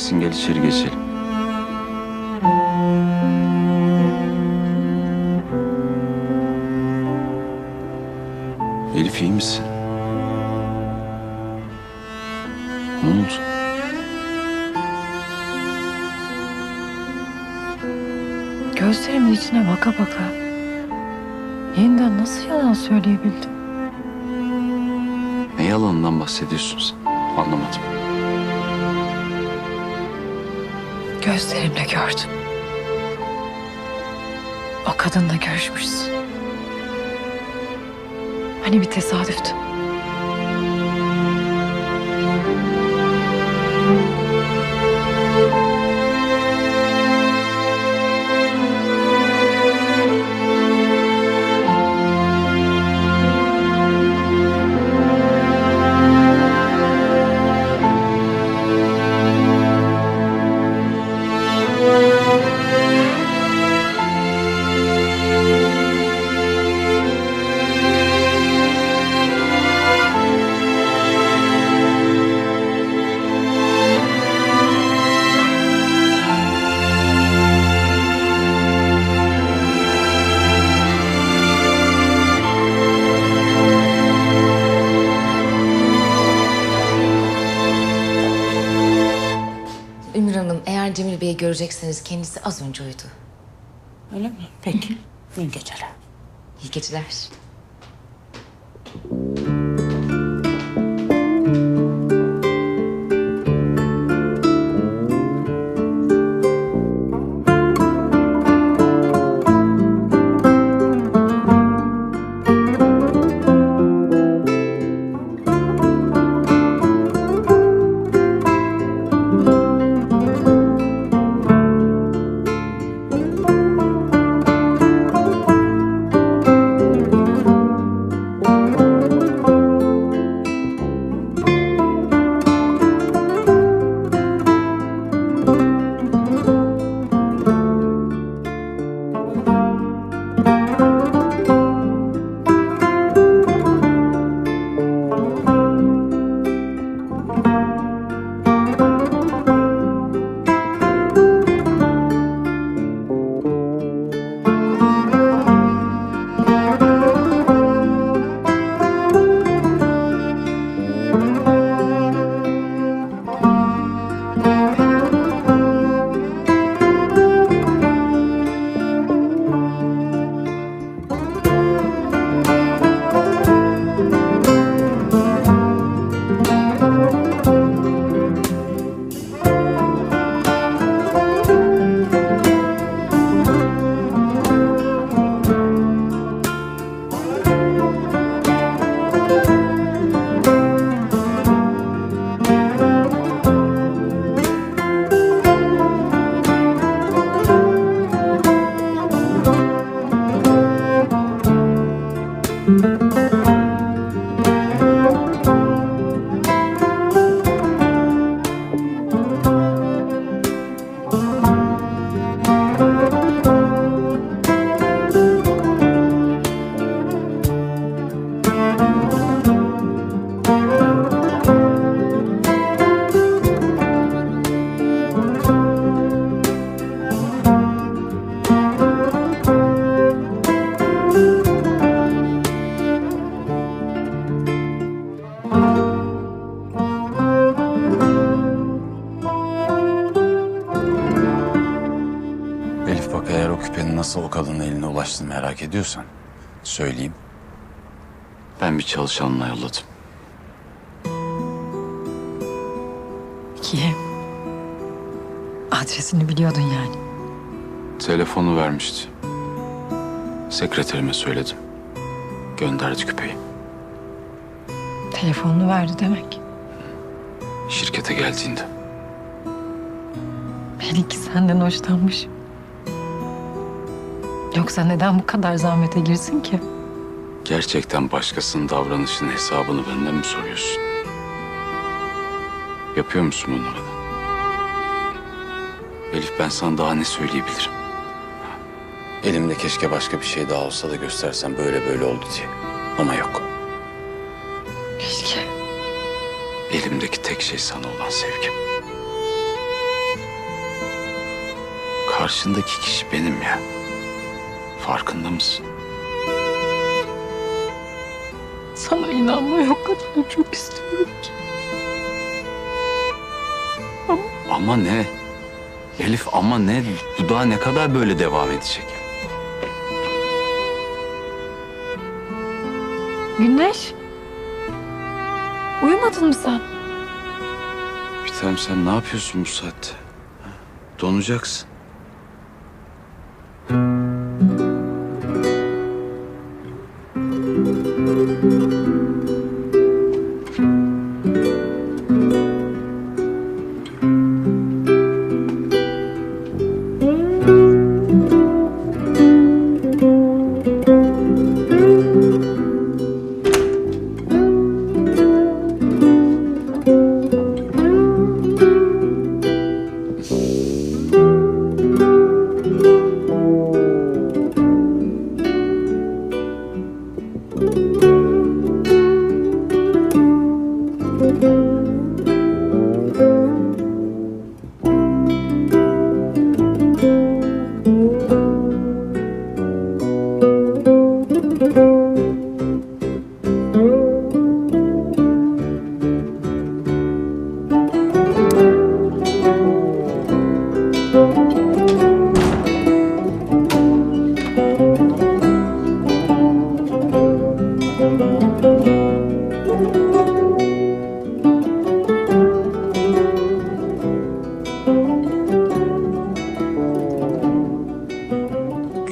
değilsin. Gel içeri geçelim. Elif iyi misin? Ne oldu? Gözlerimin içine baka baka yeniden nasıl yalan söyleyebildim? Ne yalanından bahsediyorsun sen? Anlamadım. Gözlerimle gördüm. O kadınla görüşmüşsün. Hani bir tesadüftü. Ümür Hanım, eğer Cemil Bey'i görecekseniz kendisi az önce uyudu. Öyle mi? Peki. İyi geceler. İyi geceler. Elif bak, eğer o küpenin nasıl o kadının eline ulaştığını merak ediyorsan söyleyeyim. Ben bir çalışanla yolladım. İyi. Adresini biliyordun yani. Telefonu vermişti. Sekreterime söyledim. Gönderdi küpeyi. Telefonunu verdi demek. Şirkete geldiğinde. Belki senden hoşlanmış. Yoksa neden bu kadar zahmete girsin ki? Gerçekten başkasının davranışının hesabını benden mi soruyorsun? Yapıyor musun bunu bana? Elif, ben sana daha ne söyleyebilirim? Elimde keşke başka bir şey daha olsa da göstersem böyle böyle oldu diye. Ama yok. Keşke. Elimdeki tek şey sana olan sevgim. karşındaki kişi benim ya. Farkında mısın? Sana inanmayı o kadar çok istiyorum ki. Ama ne? Elif ama ne? Bu daha ne kadar böyle devam edecek? Güneş. Uyumadın mı sen? Bir tanem sen ne yapıyorsun bu saatte? Ha? Donacaksın.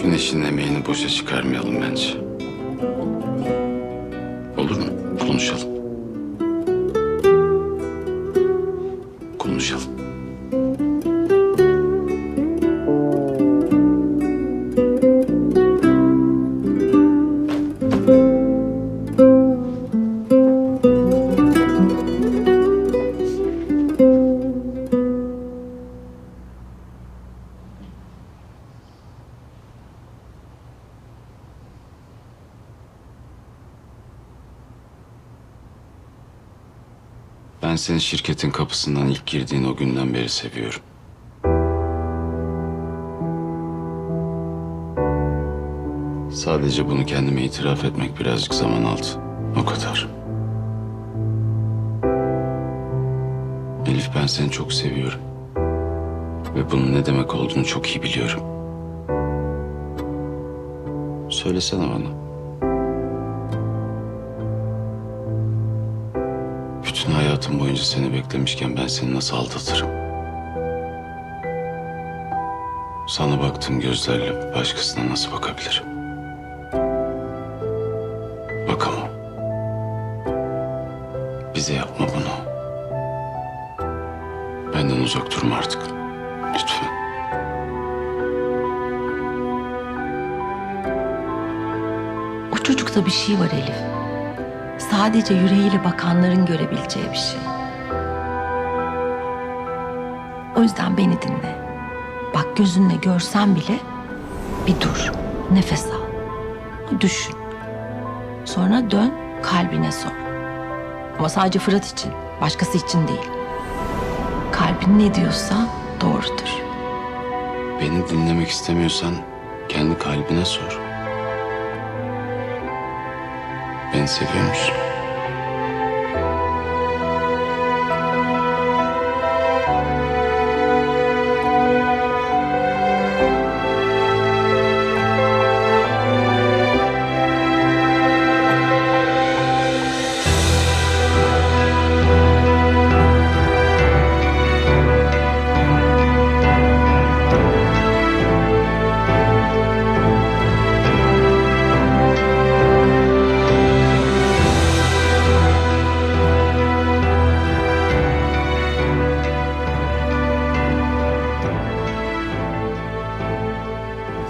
Güneşin emeğini boşa çıkarmayalım bence. Olur mu? Konuşalım. Konuşalım. Ben seni şirketin kapısından ilk girdiğin o günden beri seviyorum. Sadece bunu kendime itiraf etmek birazcık zaman aldı. O kadar. Elif ben seni çok seviyorum. Ve bunun ne demek olduğunu çok iyi biliyorum. Söylesene bana. Bütün hayatım boyunca seni beklemişken ben seni nasıl aldatırım? Sana baktığım gözlerle başkasına nasıl bakabilirim? Bakamam. Bize yapma bunu. Benden uzak durma artık. Lütfen. O çocukta bir şey var Elif. Sadece yüreğiyle bakanların görebileceği bir şey. O yüzden beni dinle. Bak gözünle görsen bile bir dur. Nefes al. Düşün. Sonra dön kalbine sor. Ama sadece Fırat için, başkası için değil. Kalbin ne diyorsa doğrudur. Beni dinlemek istemiyorsan kendi kalbine sor. Beni seviyor musun?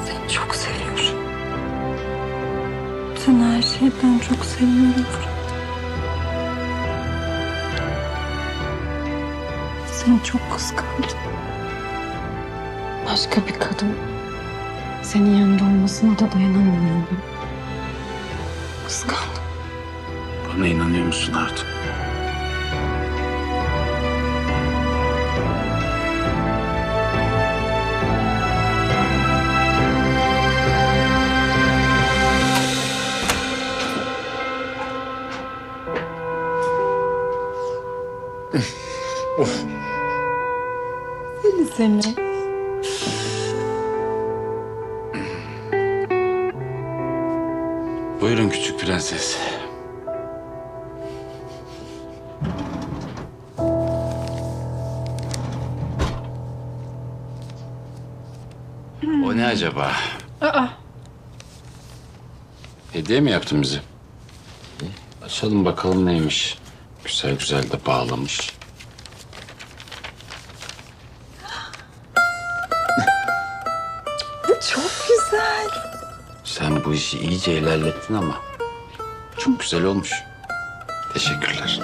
Seni çok seviyorum. Seni her şeyden çok seviyorum. Seni çok kıskandım. Başka bir kadın senin yanında olmasına da dayanamıyorum. Kıskandım. Bana inanıyor musun artık? seni. Buyurun küçük prenses. O ne acaba? Aa, Hediye mi yaptın bize? İyi, açalım bakalım neymiş. Güzel güzel de bağlamış. bu çok güzel. Sen bu işi iyice ilerlettin ama çok güzel olmuş. Teşekkürler.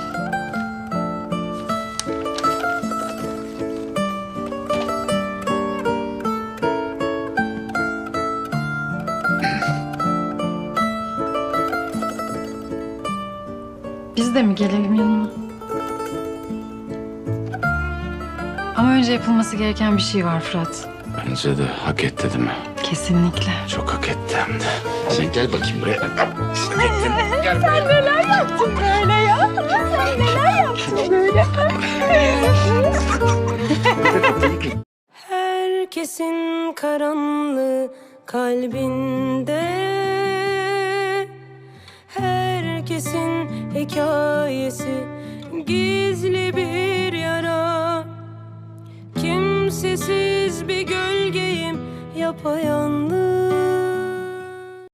Biz de mi gelelim yanına? Ama önce yapılması gereken bir şey var Fırat. Bence de hak etti değil mi? Kesinlikle. Çok hak etti hem de. Sen gel bakayım buraya. Herkesin karanlığı kalbinde, herkesin hikayesi gizli bir yara. Kimsesiz bir gölgeyim, yapayalnız.